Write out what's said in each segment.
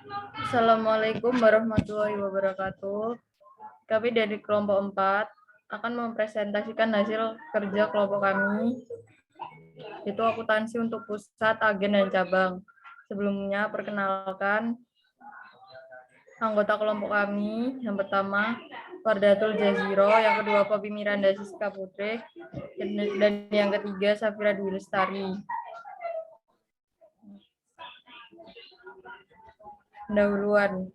Assalamualaikum warahmatullahi wabarakatuh. Kami dari kelompok 4 akan mempresentasikan hasil kerja kelompok kami, yaitu akuntansi untuk pusat, agen, dan cabang. Sebelumnya, perkenalkan anggota kelompok kami. Yang pertama, Wardatul Jaziro, yang kedua, Poppy Miranda Siska Putri, dan yang ketiga, Safira Dwi Lestari. Pendahuluan.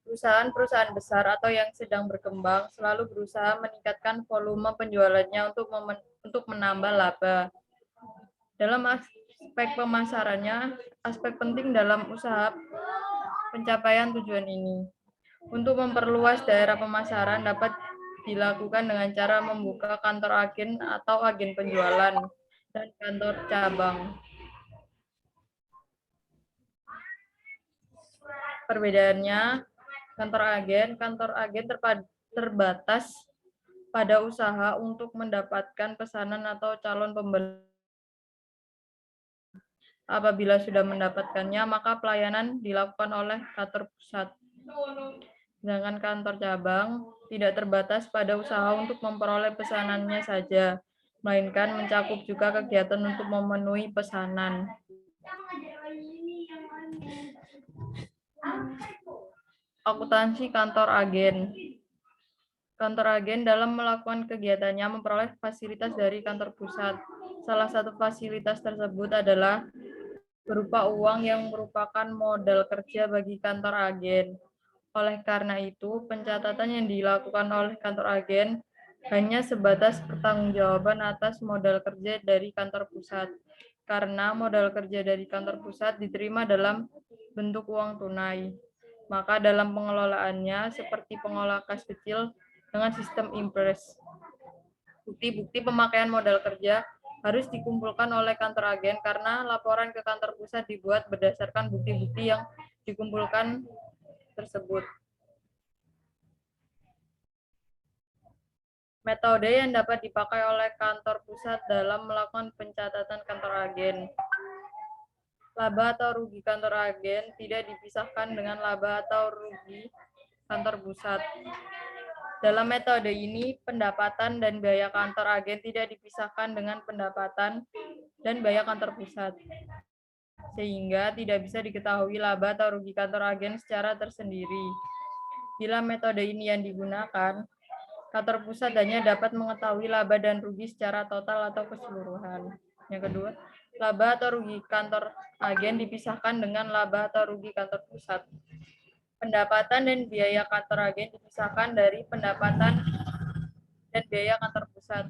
Perusahaan-perusahaan besar atau yang sedang berkembang selalu berusaha meningkatkan volume penjualannya untuk menambah laba. Dalam aspek pemasarannya, aspek penting dalam usaha pencapaian tujuan ini. Untuk memperluas daerah pemasaran dapat dilakukan dengan cara membuka kantor agen atau agen penjualan dan kantor cabang. Perbedaannya, kantor agen terbatas pada usaha untuk mendapatkan pesanan atau calon pembeli. Apabila sudah mendapatkannya, maka pelayanan dilakukan oleh kantor pusat. Sedangkan kantor cabang tidak terbatas pada usaha untuk memperoleh pesanannya saja, melainkan mencakup juga kegiatan untuk memenuhi pesanan. Akuntansi kantor agen. Kantor agen dalam melakukan kegiatannya memperoleh fasilitas dari kantor pusat. Salah satu fasilitas tersebut adalah berupa uang yang merupakan modal kerja bagi kantor agen. Oleh karena itu, pencatatan yang dilakukan oleh kantor agen hanya sebatas pertanggungjawaban atas modal kerja dari kantor pusat. Karena modal kerja dari kantor pusat diterima dalam bentuk uang tunai. Maka dalam pengelolaannya seperti pengolah kas kecil dengan sistem impres. Bukti-bukti pemakaian modal kerja harus dikumpulkan oleh kantor agen karena laporan ke kantor pusat dibuat berdasarkan bukti-bukti yang dikumpulkan tersebut. Metode yang dapat dipakai oleh kantor pusat dalam melakukan pencatatan kantor agen. Laba atau rugi kantor agen tidak dipisahkan dengan laba atau rugi kantor pusat. Dalam metode ini, pendapatan dan biaya kantor agen tidak dipisahkan dengan pendapatan dan biaya kantor pusat, sehingga tidak bisa diketahui laba atau rugi kantor agen secara tersendiri. Bila metode ini yang digunakan, kantor pusat hanya dapat mengetahui laba dan rugi secara total atau keseluruhan. Yang kedua, laba atau rugi kantor agen dipisahkan dengan laba atau rugi kantor pusat. Pendapatan dan biaya kantor agen dipisahkan dari pendapatan dan biaya kantor pusat,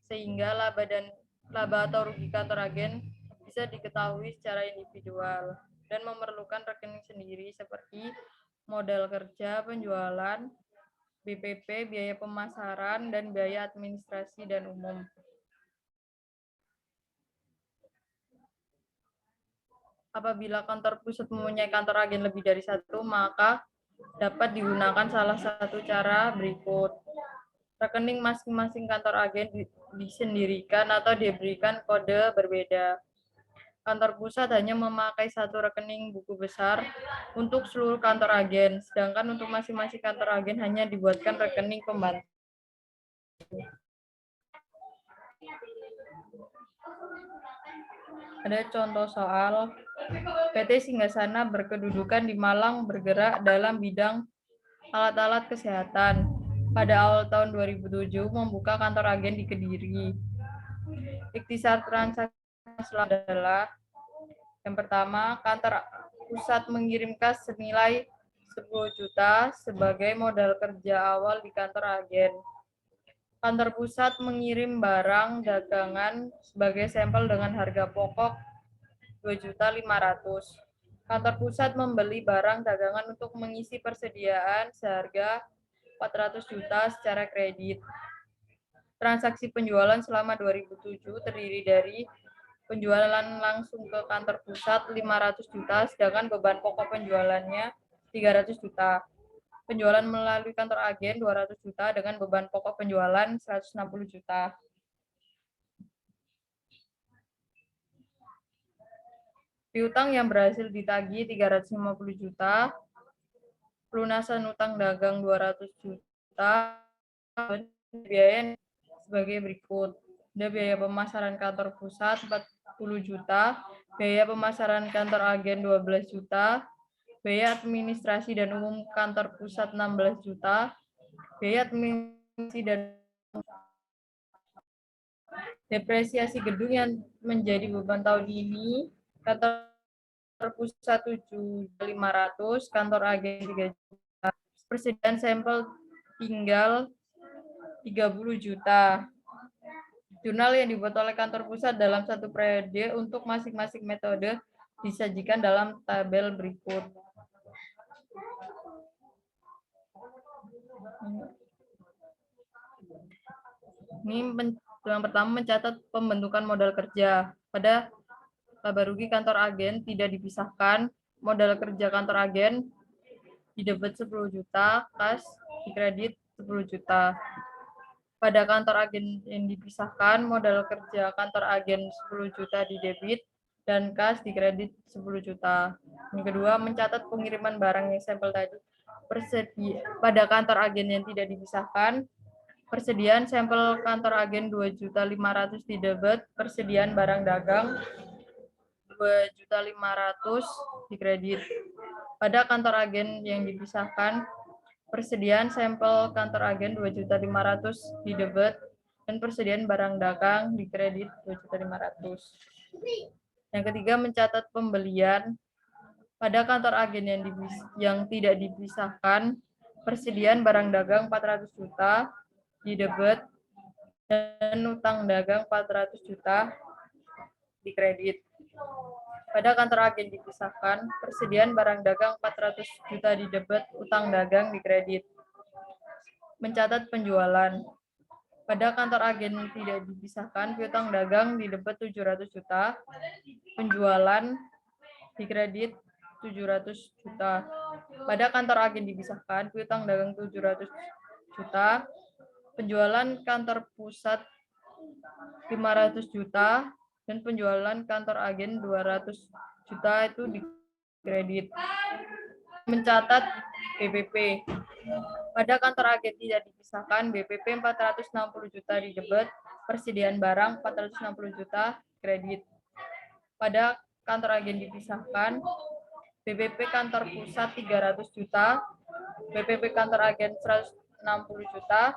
sehingga laba atau rugi kantor agen bisa diketahui secara individual dan memerlukan rekening sendiri seperti modal kerja, penjualan, BPP, biaya pemasaran, dan biaya administrasi dan umum. Apabila kantor pusat mempunyai kantor agen lebih dari satu, maka dapat digunakan salah satu cara berikut. Rekening masing-masing kantor agen disendirikan atau diberikan kode berbeda. Kantor pusat hanya memakai satu rekening buku besar untuk seluruh kantor agen, sedangkan untuk masing-masing kantor agen hanya dibuatkan rekening pembantu. Ada contoh soal PT Singgasana berkedudukan di Malang bergerak dalam bidang alat-alat kesehatan. Pada awal tahun 2007 membuka kantor agen di Kediri. Ikhtisar transaksi adalah yang pertama, kantor pusat mengirim kas senilai 10 juta sebagai modal kerja awal di kantor agen. Kantor pusat mengirim barang dagangan sebagai sampel dengan harga pokok 2.500.000. Kantor pusat membeli barang dagangan untuk mengisi persediaan seharga 400 juta secara kredit. Transaksi penjualan selama 2007 terdiri dari penjualan langsung ke kantor pusat 500 juta, sedangkan beban pokok penjualannya 300 juta. Penjualan melalui kantor agen 200 juta dengan beban pokok penjualan 160 juta. Piutang yang berhasil ditagih 350 juta, pelunasan utang dagang 200 juta, biaya sebagai berikut. Ada biaya pemasaran kantor pusat 40 juta, biaya pemasaran kantor agen 12 juta, biaya administrasi dan umum kantor pusat 16 juta, biaya administrasi dan depresiasi gedung yang menjadi beban tahun ini, kantor pusat 7.500, kantor agen 3 juta, persediaan sampel tinggal 30 juta. Jurnal yang dibuat oleh kantor pusat dalam satu periode untuk masing-masing metode disajikan dalam tabel berikut. Ini yang pertama mencatat pembentukan modal kerja. Pada laba rugi kantor agen tidak dipisahkan, modal kerja kantor agen didebet 10 juta, kas dikredit 10 juta. Pada kantor agen yang dipisahkan, modal kerja kantor agen 10 juta didebit dan kas dikredit 10 juta. Yang kedua, mencatat pengiriman barang yang sampel tadi. Pada kantor agen yang tidak dipisahkan, persediaan sampel kantor agen 2.500.000 didebit, persediaan barang dagang 2.500.000 dikredit. Pada kantor agen yang dipisahkan, persediaan sampel kantor agen 2.500.000 didebit dan persediaan barang dagang dikredit 2.500.000. Yang ketiga, mencatat pembelian. Pada kantor agen yang tidak dipisahkan, persediaan barang dagang 400 juta didebit dan utang dagang 400 juta dikredit. Pada kantor agen dipisahkan, persediaan barang dagang 400 juta didebit, utang dagang dikredit. Mencatat penjualan. Pada kantor agen tidak dipisahkan, piutang dagang didebit 700 juta, penjualan dikredit 700 juta. Pada kantor agen dipisahkan, piutang dagang 700 juta, penjualan kantor pusat 500 juta, dan penjualan kantor agen 200 juta itu dikredit. Mencatat BPP. Pada kantor agen tidak dipisahkan, BPP 460 juta didebit, persediaan barang 460 juta kredit. Pada kantor agen dipisahkan, BPP kantor pusat 300 juta, BPP kantor agen 160 juta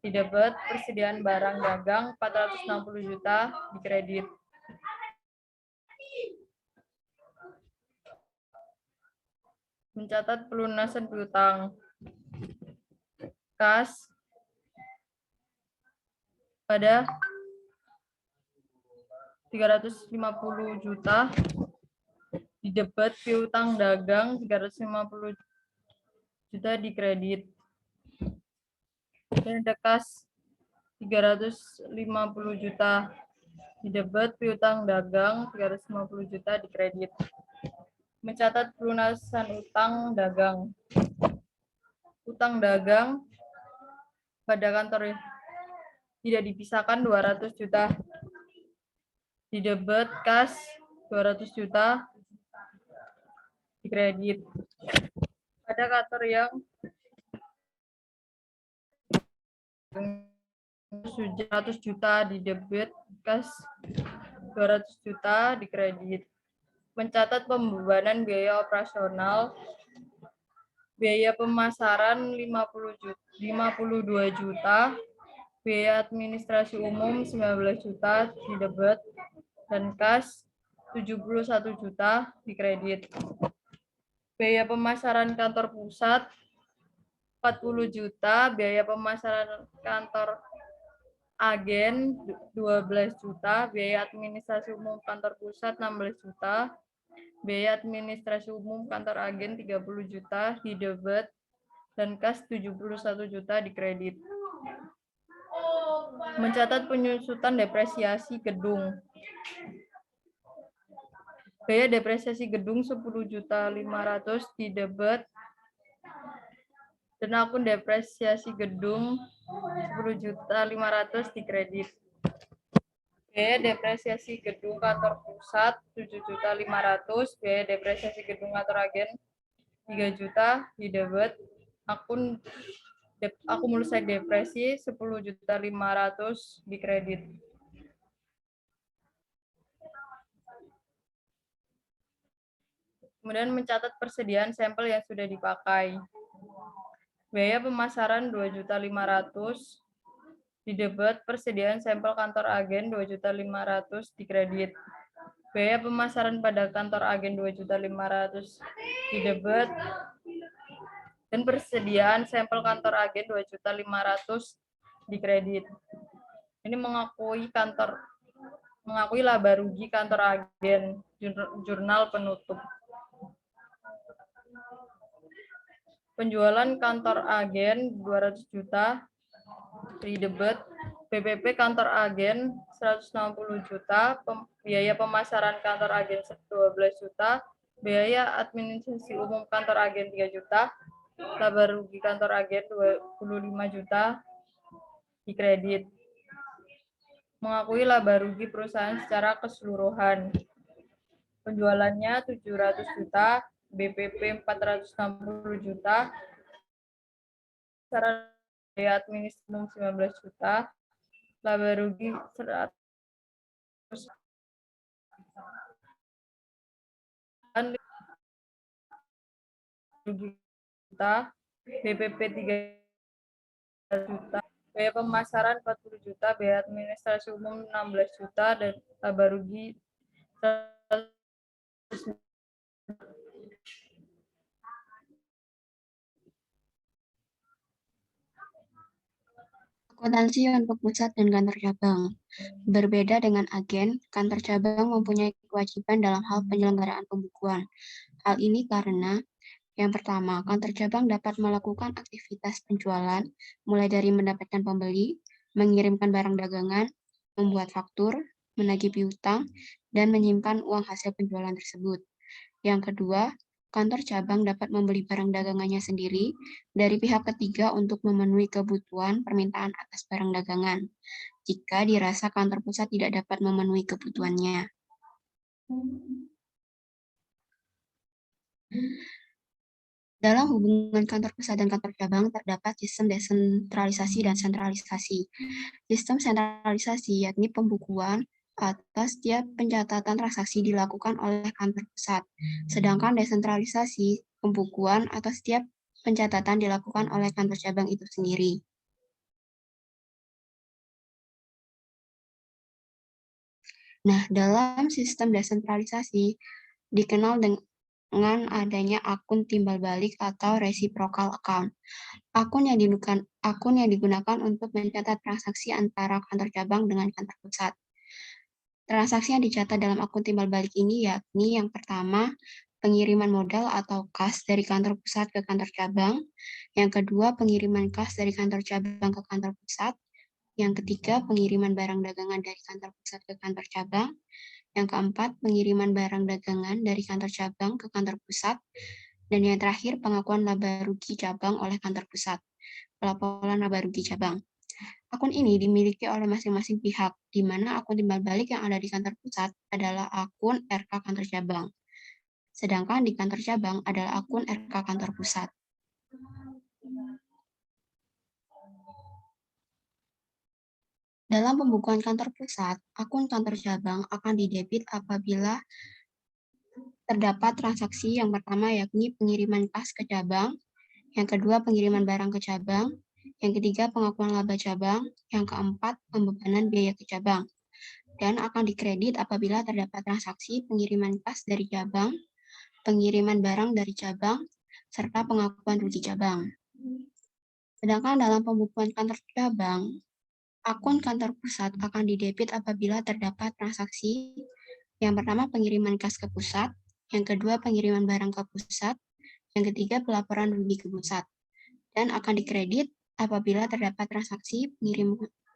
didebit, persediaan barang dagang 460 juta dikredit. Mencatat pelunasan piutang. Kas pada 350 juta didebit, piutang dagang 350 juta dikredit. Dan ada kas 350 juta didebit, piutang dagang 350 juta dikredit. Mencatat pelunasan utang dagang. Utang dagang pada kantor tidak dipisahkan 200 juta didebit, kas 200 juta dikredit. Pada kantor yang 700 juta didebit, kas 200 juta dikredit. Mencatat pembebanan biaya operasional, biaya pemasaran 52 juta, biaya administrasi umum 19 juta didebit, dan kas 71 juta dikredit. Biaya pemasaran kantor pusat 40 juta, biaya pemasaran kantor agen 12 juta, biaya administrasi umum kantor pusat 16 juta, biaya administrasi umum kantor agen 30 juta didebit, dan kas 71 juta dikredit. Mencatat penyusutan depresiasi gedung. Biaya depresiasi gedung 10.500.000 didebit, dan akun depresiasi gedung 10.500.000 dikredit. Biaya depresiasi gedung kantor pusat 7.500.000, biaya depresiasi gedung kantor agen 3 juta di debit, akumulasi depresi 10.500.000 di kredit. Kemudian mencatat persediaan sampel yang sudah dipakai. Biaya pemasaran 2.500.000 di debit, persediaan sampel kantor agen 2.500.000 di kredit. Biaya pemasaran pada kantor agen 2.500.000 di debit, dan persediaan sampel kantor agen 2.500.000 di kredit. Ini mengakui laba rugi kantor agen, jurnal penutup. Penjualan kantor agen 200 juta di debit, BPP kantor agen 160 juta, biaya pemasaran kantor agen 12 juta, biaya administrasi umum kantor agen 3 juta, laba rugi kantor agen 25 juta di kredit. Mengakui laba rugi perusahaan secara keseluruhan. Penjualannya 700 juta, BPP 460 juta, secara biaya administrasi 19 juta, laba rugi 100 juta, BPP 3 juta, biaya pemasaran 40 juta, biaya administrasi umum 16 juta, dan laba rugi 100. Akuntansi untuk pusat dan kantor cabang. Berbeda dengan agen, kantor cabang mempunyai kewajiban dalam hal penyelenggaraan pembukuan. Hal ini karena yang pertama, kantor cabang dapat melakukan aktivitas penjualan, mulai dari mendapatkan pembeli, mengirimkan barang dagangan, membuat faktur, menagih piutang, dan menyimpan uang hasil penjualan tersebut. Yang kedua, kantor cabang dapat membeli barang dagangannya sendiri dari pihak ketiga untuk memenuhi kebutuhan permintaan atas barang dagangan, jika dirasa kantor pusat tidak dapat memenuhi kebutuhannya. Dalam hubungan kantor pusat dan kantor cabang terdapat sistem desentralisasi dan sentralisasi. Sistem sentralisasi yakni pembukuan atas setiap pencatatan transaksi dilakukan oleh kantor pusat, sedangkan desentralisasi pembukuan atas setiap pencatatan dilakukan oleh kantor cabang itu sendiri. Nah, dalam sistem desentralisasi dikenal dengan adanya akun timbal balik atau reciprocal account. Akun yang digunakan untuk mencatat transaksi antara kantor cabang dengan kantor pusat. Transaksi yang dicatat dalam akun timbal balik ini yakni yang pertama, pengiriman modal atau kas dari kantor pusat ke kantor cabang. Yang kedua, pengiriman kas dari kantor cabang ke kantor pusat. Yang ketiga, pengiriman barang dagangan dari kantor pusat ke kantor cabang. Yang keempat, pengiriman barang dagangan dari kantor cabang ke kantor pusat. Dan yang terakhir, pengakuan laba rugi cabang oleh kantor pusat. Pelaporan laba rugi cabang. Akun ini dimiliki oleh masing-masing pihak, di mana akun timbal balik yang ada di kantor pusat adalah akun RK kantor cabang. Sedangkan di kantor cabang adalah akun RK kantor pusat. Dalam pembukuan kantor pusat, akun kantor cabang akan didebit apabila terdapat transaksi yang pertama yakni pengiriman kas ke cabang, yang kedua pengiriman barang ke cabang, yang ketiga pengakuan laba cabang, yang keempat pembebanan biaya ke cabang, dan akan dikredit apabila terdapat transaksi pengiriman kas dari cabang, pengiriman barang dari cabang, serta pengakuan rugi cabang. Sedangkan dalam pembukuan kantor cabang, akun kantor pusat akan didebit apabila terdapat transaksi yang pertama pengiriman kas ke pusat, yang kedua pengiriman barang ke pusat, yang ketiga pelaporan rugi ke pusat, dan akan dikredit apabila terdapat transaksi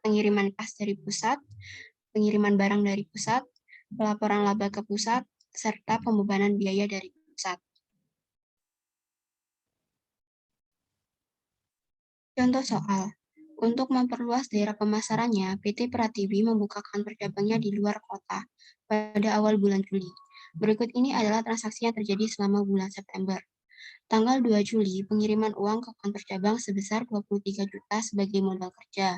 pengiriman kas dari pusat, pengiriman barang dari pusat, pelaporan laba ke pusat, serta pembebanan biaya dari pusat. Contoh soal, Untuk memperluas daerah pemasarannya, PT Pratiwi membuka kantor cabangnya di luar kota pada awal bulan Juli. Berikut ini adalah transaksi yang terjadi selama bulan September. Tanggal 2 Juli, pengiriman uang ke kantor cabang sebesar 23 juta sebagai modal kerja.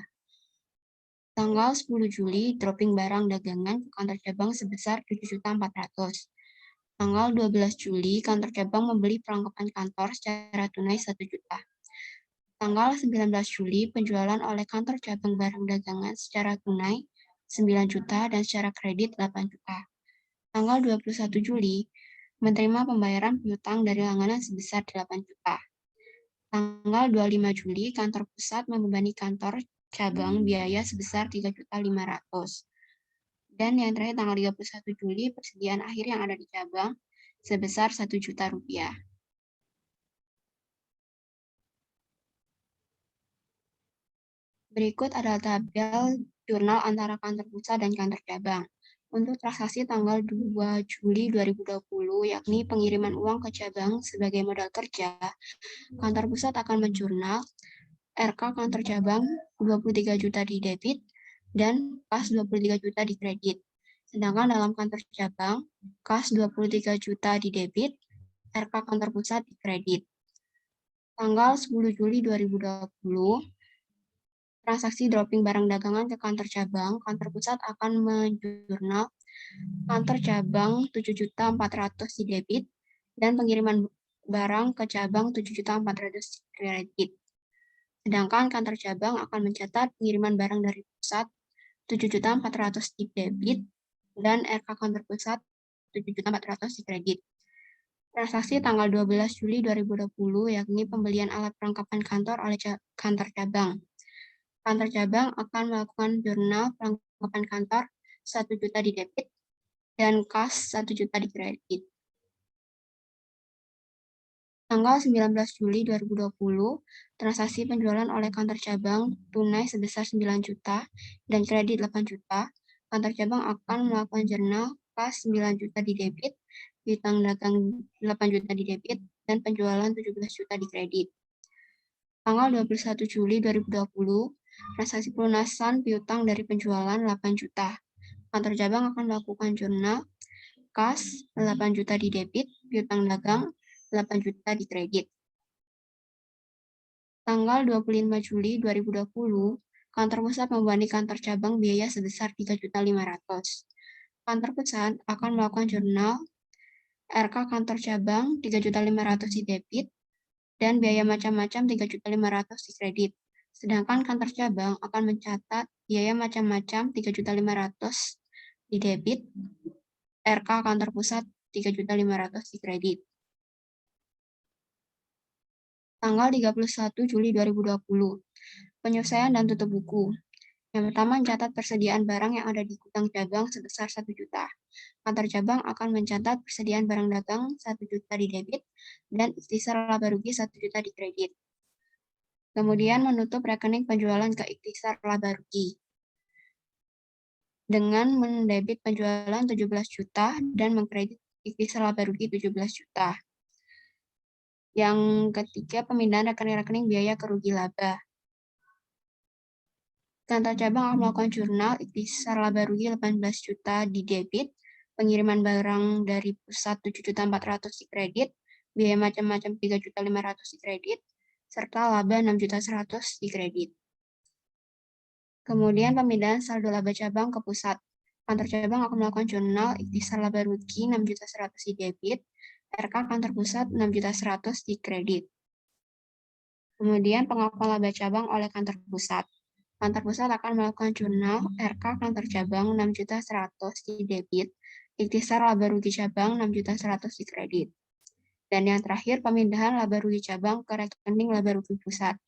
Tanggal 10 Juli, dropping barang dagangan ke kantor cabang sebesar 7.400.000. Tanggal 12 Juli, kantor cabang membeli perlengkapan kantor secara tunai 1 juta. Tanggal 19 Juli, penjualan oleh kantor cabang barang dagangan secara tunai 9 juta dan secara kredit 8 juta. Tanggal 21 Juli, menerima pembayaran piutang dari langganan sebesar 8 juta. Tanggal 25 Juli, kantor pusat membebani kantor cabang biaya sebesar 3.500.000. Dan yang terakhir tanggal 31 Juli, persediaan akhir yang ada di cabang sebesar 1 juta rupiah. Berikut adalah tabel jurnal antara kantor pusat dan kantor cabang. Untuk transaksi tanggal 2 Juli 2020, yakni pengiriman uang ke cabang sebagai modal kerja, kantor pusat akan menjurnal RK kantor cabang 23 juta di debit dan kas 23 juta di kredit. Sedangkan dalam kantor cabang, kas 23 juta di debit, RK kantor pusat di kredit. Tanggal 10 Juli 2020, transaksi dropping barang dagangan ke kantor cabang, kantor pusat akan menjurnal kantor cabang 7.400.000 di debit dan pengiriman barang ke cabang 7.400.000 di kredit. Sedangkan kantor cabang akan mencatat pengiriman barang dari pusat 7.400.000 di debit dan RK kantor pusat 7.400.000 di kredit. Transaksi tanggal 12 Juli 2020 yakni pembelian alat perlengkapan kantor oleh kantor cabang. Kantor cabang akan melakukan jurnal perlengkapan kantor 1 juta di debit dan kas 1 juta di kredit. Tanggal 19 Juli 2020, transaksi penjualan oleh kantor cabang tunai sebesar 9 juta dan kredit 8 juta. Kantor cabang akan melakukan jurnal kas 9 juta di debit, piutang dagang 8 juta di debit, dan penjualan 17 juta di kredit. Tanggal 21 Juli 2020, transaksi pelunasan piutang dari penjualan 8 juta. Kantor cabang akan melakukan jurnal kas 8 juta di debit, piutang dagang 8 juta di kredit. Tanggal 25 Juli 2020, kantor pusat membebani kantor cabang biaya sebesar 3.500.000. Kantor pusat akan melakukan jurnal RK kantor cabang 3.500.000 di debit dan biaya macam-macam 3.500.000 di kredit. Sedangkan kantor cabang akan mencatat biaya macam-macam 3.500.000 di debit, RK kantor pusat 3.500.000 di kredit. Tanggal 31 Juli 2020, penyelesaian dan tutup buku. Yang pertama, mencatat persediaan barang yang ada di gudang cabang sebesar 1 juta. Kantor cabang akan mencatat persediaan barang dagang 1 juta di debit dan ikhtisar laba rugi 1 juta di kredit. Kemudian menutup rekening penjualan ke ikhtisar laba rugi dengan mendebit penjualan 17 juta dan mengkredit ikhtisar laba rugi 17 juta. Yang ketiga, pemindahan rekening-rekening biaya kerugi laba. Kantor cabang akan melakukan jurnal ikhtisar laba rugi 18 juta di debit, pengiriman barang dari pusat 7.400.000 di kredit, biaya macam-macam 3.500.000 di kredit, serta laba 6.100.000 di kredit. Kemudian pemindahan saldo laba cabang ke pusat. Kantor cabang akan melakukan jurnal ikhtisar laba rugi 6.100.000 di debit, RK kantor pusat 6.100.000 di kredit. Kemudian pengakuan laba cabang oleh kantor pusat. Kantor pusat akan melakukan jurnal RK kantor cabang 6.100.000 di debit, ikhtisar laba rugi cabang 6.100.000 di kredit. Dan yang terakhir, pemindahan laba rugi cabang ke rekening laba rugi pusat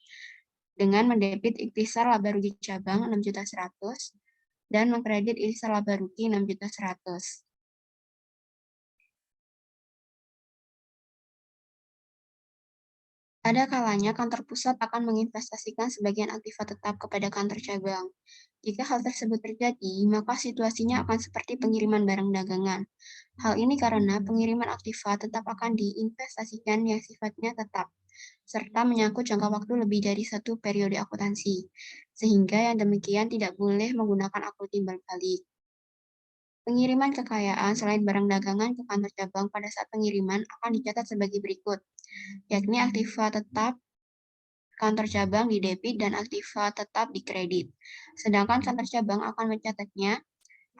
dengan mendebit ikhtisar laba rugi cabang 6.100.000 dan mengkredit ikhtisar laba rugi 6.100.000. Ada kalanya kantor pusat akan menginvestasikan sebagian aktiva tetap kepada kantor cabang. Jika hal tersebut terjadi, maka situasinya akan seperti pengiriman barang dagangan. Hal ini karena pengiriman aktiva tetap akan diinvestasikan yang sifatnya tetap. serta menyangkut jangka waktu lebih dari satu periode akuntansi, sehingga yang demikian tidak boleh menggunakan akun timbal balik. Pengiriman kekayaan selain barang dagangan ke kantor cabang pada saat pengiriman akan dicatat sebagai berikut, yakni aktiva tetap kantor cabang didebit dan aktiva tetap dikredit. Sedangkan kantor cabang akan mencatatnya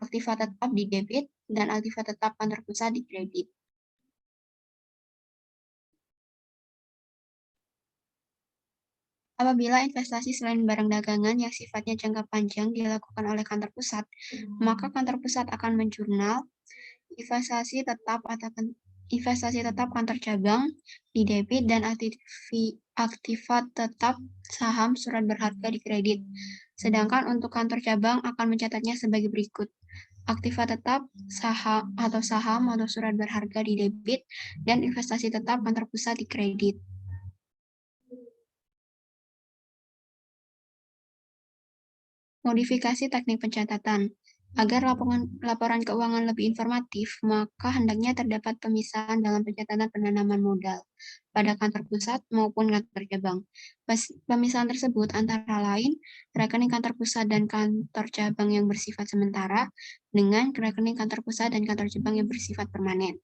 aktiva tetap didebit dan aktiva tetap kantor pusat dikredit. Apabila investasi selain barang dagangan yang sifatnya jangka panjang dilakukan oleh kantor pusat, maka kantor pusat akan menjurnal investasi tetap kantor cabang didebit dan aktiva tetap saham surat berharga dikredit. Sedangkan untuk kantor cabang akan mencatatnya sebagai berikut. Aktiva tetap saham atau surat berharga didebit dan investasi tetap kantor pusat dikredit. Modifikasi teknik pencatatan. Agar laporan keuangan lebih informatif, maka hendaknya terdapat pemisahan dalam pencatatan penanaman modal pada kantor pusat maupun kantor cabang. Pemisahan tersebut antara lain rekening kantor pusat dan kantor cabang yang bersifat sementara dengan rekening kantor pusat dan kantor cabang yang bersifat permanen.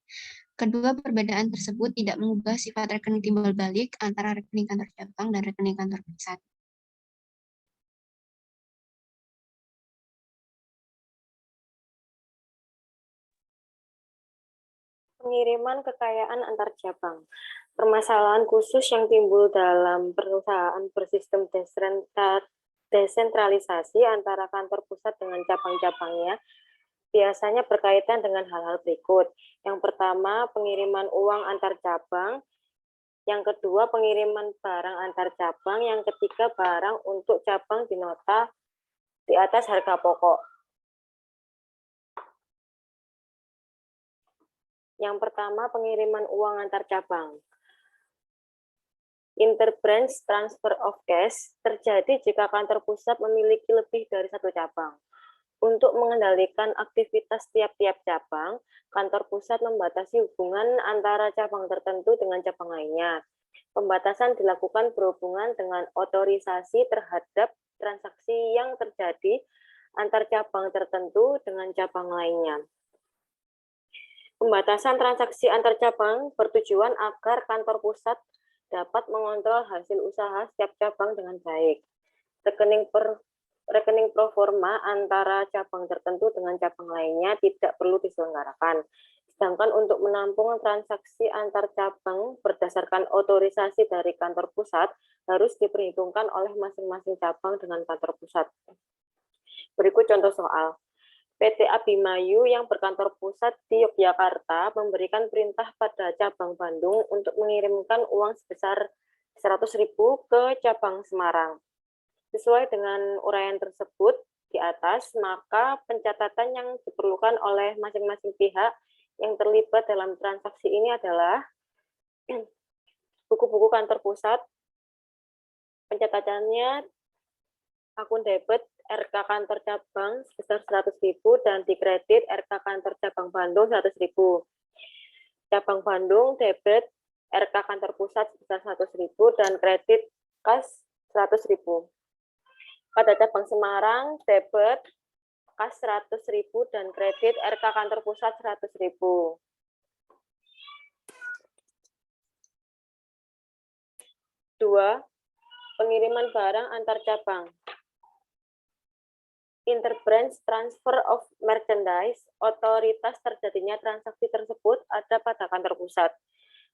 Kedua perbedaan tersebut tidak mengubah sifat rekening timbal balik antara rekening kantor cabang dan rekening kantor pusat. Pengiriman kekayaan antar cabang. Permasalahan khusus yang timbul dalam perusahaan bersistem desentralisasi antara kantor pusat dengan cabang-cabangnya biasanya berkaitan dengan hal-hal berikut. Yang pertama, pengiriman uang antar cabang. Yang kedua, pengiriman barang antar cabang. Yang ketiga, barang untuk cabang dinota di atas harga pokok. Yang pertama, pengiriman uang antar cabang. Interbranch transfer of cash terjadi jika kantor pusat memiliki lebih dari satu cabang. Untuk mengendalikan aktivitas tiap-tiap cabang, kantor pusat membatasi hubungan antara cabang tertentu dengan cabang lainnya. Pembatasan dilakukan berhubungan dengan otorisasi terhadap transaksi yang terjadi antar cabang tertentu dengan cabang lainnya. Pembatasan transaksi antar cabang bertujuan agar kantor pusat dapat mengontrol hasil usaha setiap cabang dengan baik. Rekening pro forma antara cabang tertentu dengan cabang lainnya tidak perlu diselenggarakan. Sedangkan untuk menampung transaksi antar cabang berdasarkan otorisasi dari kantor pusat harus diperhitungkan oleh masing-masing cabang dengan kantor pusat. Berikut contoh soal. PT Abimayu yang berkantor pusat di Yogyakarta memberikan perintah pada cabang Bandung untuk mengirimkan uang sebesar 100.000 ke cabang Semarang. Sesuai dengan uraian tersebut di atas, maka pencatatan yang diperlukan oleh masing-masing pihak yang terlibat dalam transaksi ini adalah buku-buku kantor pusat, pencatatannya akun debit RK kantor cabang sebesar 100.000 dan dikredit RK kantor cabang Bandung 100.000. Cabang Bandung debit RK kantor pusat sebesar 100.000 dan kredit kas 100.000. Pada cabang Semarang debit kas 100.000 dan kredit RK kantor pusat 100.000. Dua, pengiriman barang antar cabang. Interbranch transfer of merchandise, otoritas terjadinya transaksi tersebut ada pada kantor pusat.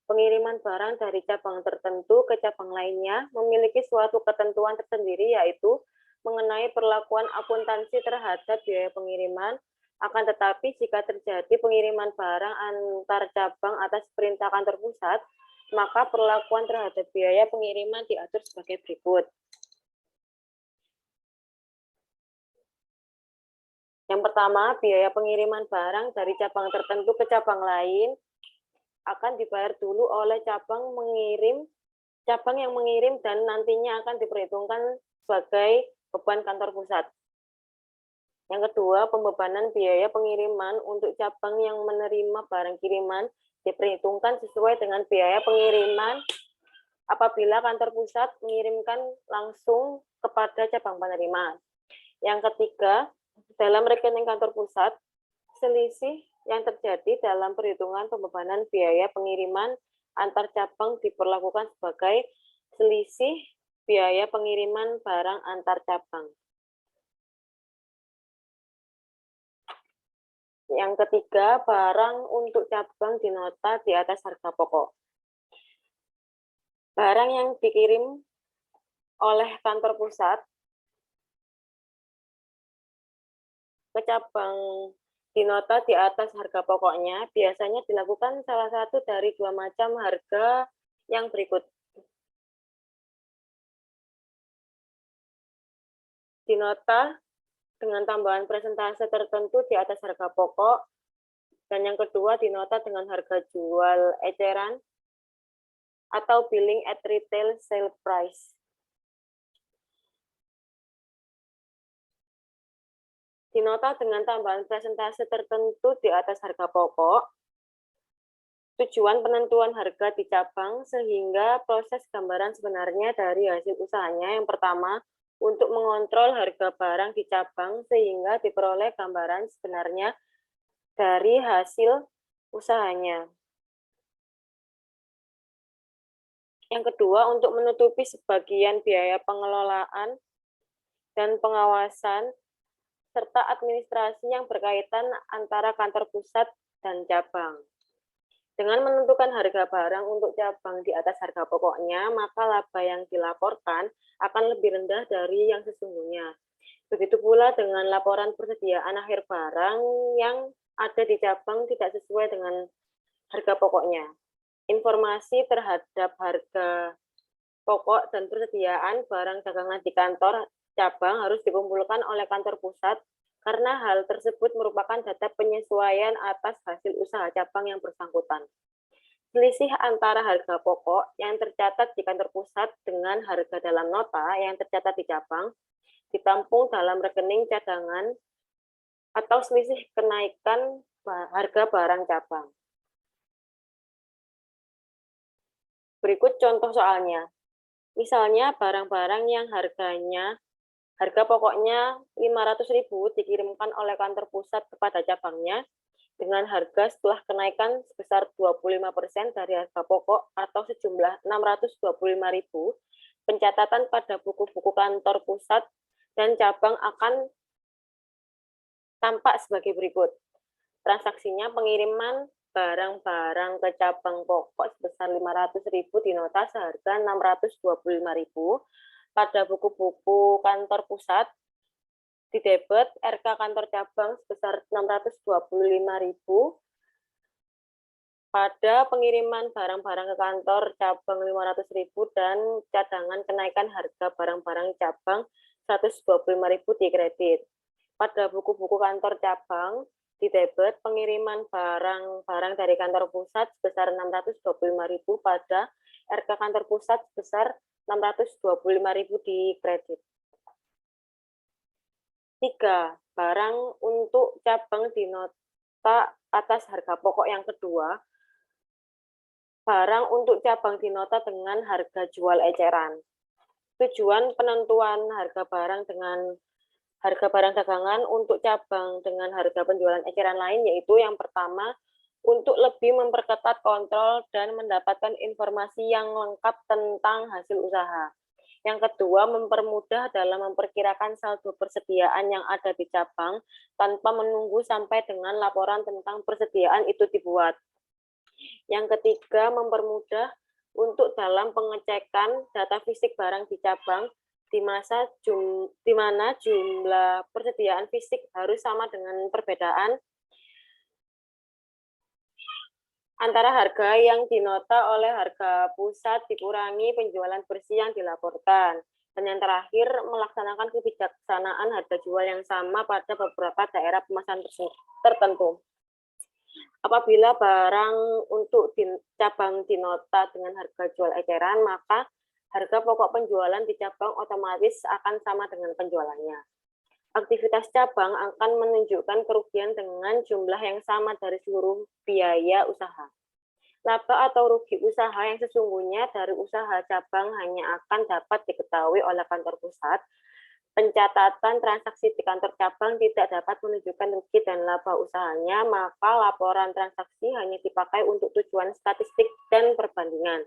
Pengiriman barang dari cabang tertentu ke cabang lainnya memiliki suatu ketentuan tersendiri, yaitu mengenai perlakuan akuntansi terhadap biaya pengiriman. Akan tetapi jika terjadi pengiriman barang antar cabang atas perintah kantor pusat, maka perlakuan terhadap biaya pengiriman diatur sebagai berikut. Yang pertama, biaya pengiriman barang dari cabang tertentu ke cabang lain akan dibayar dulu oleh cabang yang mengirim dan nantinya akan diperhitungkan sebagai beban kantor pusat. Yang kedua, pembebanan biaya pengiriman untuk cabang yang menerima barang kiriman diperhitungkan sesuai dengan biaya pengiriman apabila kantor pusat mengirimkan langsung kepada cabang penerima. Yang ketiga, dalam rekening kantor pusat, selisih yang terjadi dalam perhitungan pembebanan biaya pengiriman antar cabang diperlakukan sebagai selisih biaya pengiriman barang antar cabang. Yang ketiga, barang untuk cabang dinota di atas harga pokok. Barang yang dikirim oleh kantor pusat ke cabang dinota di atas harga pokoknya biasanya dilakukan salah satu dari dua macam harga yang berikut. Dinota dengan tambahan persentase tertentu di atas harga pokok, dan yang kedua dinota dengan harga jual eceran atau billing at retail sale price. Dinota dengan tambahan persentase tertentu di atas harga pokok, tujuan penentuan harga di cabang sehingga proses gambaran sebenarnya dari hasil usahanya yang pertama, untuk mengontrol harga barang di cabang sehingga diperoleh gambaran sebenarnya dari hasil usahanya. Yang kedua, untuk menutupi sebagian biaya pengelolaan dan pengawasan serta administrasi yang berkaitan antara kantor pusat dan cabang. Dengan menentukan harga barang untuk cabang di atas harga pokoknya, maka laba yang dilaporkan akan lebih rendah dari yang sesungguhnya. Begitu pula dengan laporan persediaan akhir barang yang ada di cabang tidak sesuai dengan harga pokoknya. Informasi terhadap harga pokok dan persediaan barang dagangan di kantor cabang harus dikumpulkan oleh kantor pusat karena hal tersebut merupakan data penyesuaian atas hasil usaha cabang yang bersangkutan. Selisih antara harga pokok yang tercatat di kantor pusat dengan harga dalam nota yang tercatat di cabang ditampung dalam rekening cadangan atau selisih kenaikan harga barang cabang. Berikut contoh soalnya. Misalnya barang-barang yang harga pokoknya 500.000 dikirimkan oleh kantor pusat kepada cabangnya dengan harga setelah kenaikan sebesar 25% dari harga pokok atau sejumlah 625.000. Pencatatan pada buku-buku kantor pusat dan cabang akan tampak sebagai berikut. Transaksinya pengiriman barang-barang ke cabang pokok sebesar 500.000 dinota seharga 625.000. Pada buku-buku kantor pusat di debit RK kantor cabang sebesar 625.000. Pada pengiriman barang-barang ke kantor cabang 500.000 dan cadangan kenaikan harga barang-barang cabang 125.000 dikredit. Pada buku-buku kantor cabang di debit pengiriman barang-barang dari kantor pusat sebesar 625.000 pada RK kantor pusat sebesar 625.000 di kredit. 3. Barang untuk cabang dinota atas harga pokok yang kedua. Barang untuk cabang dinota dengan harga jual eceran. Tujuan penentuan harga barang dengan harga barang dagangan untuk cabang dengan harga penjualan eceran lain, yaitu yang pertama, untuk lebih memperketat kontrol dan mendapatkan informasi yang lengkap tentang hasil usaha. Yang kedua, mempermudah dalam memperkirakan saldo persediaan yang ada di cabang tanpa menunggu sampai dengan laporan tentang persediaan itu dibuat. Yang ketiga, mempermudah untuk dalam pengecekan data fisik barang di cabang di mana jumlah persediaan fisik harus sama dengan perbedaan antara harga yang dinota oleh harga pusat dikurangi penjualan bersih yang dilaporkan. Dan yang terakhir, melaksanakan kebijaksanaan harga jual yang sama pada beberapa daerah pemasaran tertentu. Apabila barang untuk cabang dinota dengan harga jual eceran, maka harga pokok penjualan di cabang otomatis akan sama dengan penjualannya. Aktivitas cabang akan menunjukkan kerugian dengan jumlah yang sama dari seluruh biaya usaha. Laba atau rugi usaha yang sesungguhnya dari usaha cabang hanya akan dapat diketahui oleh kantor pusat. Pencatatan transaksi di kantor cabang tidak dapat menunjukkan rugi dan laba usahanya, maka laporan transaksi hanya dipakai untuk tujuan statistik dan perbandingan.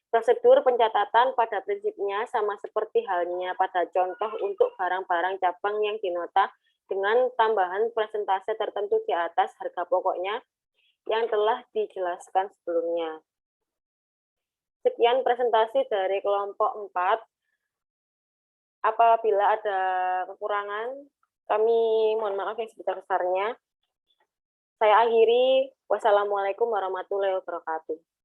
Prosedur pencatatan pada prinsipnya sama seperti halnya pada contoh untuk barang-barang cabang yang dinota dengan tambahan persentase tertentu di atas harga pokoknya yang telah dijelaskan sebelumnya. Sekian presentasi dari kelompok 4. Apabila ada kekurangan, kami mohon maaf yang sebesar-besarnya. Saya akhiri. Wassalamualaikum warahmatullahi wabarakatuh.